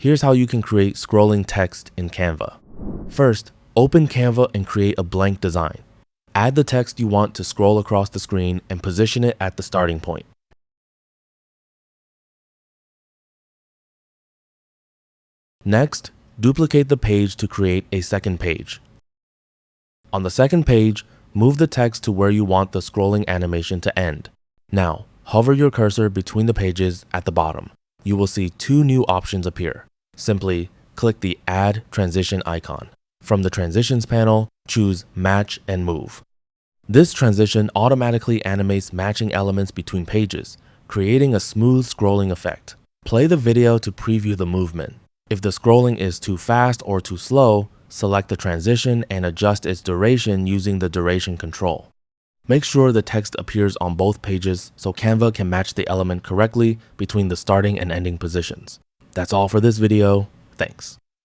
Here's how you can create scrolling text in Canva. First, open Canva and create a blank design. Add the text you want to scroll across the screen and position it at the starting point. Next, duplicate the page to create a second page. On the second page, move the text to where you want the scrolling animation to end. Now, hover your cursor between the pages at the bottom. You will see two new options appear. Simply click the Add Transition icon. From the Transitions panel, choose Match and Move. This transition automatically animates matching elements between pages, creating a smooth scrolling effect. Play the video to preview the movement. If the scrolling is too fast or too slow, select the transition and adjust its duration using the duration control. Make sure the text appears on both pages so Canva can match the element correctly between the starting and ending positions. That's all for this video. Thanks.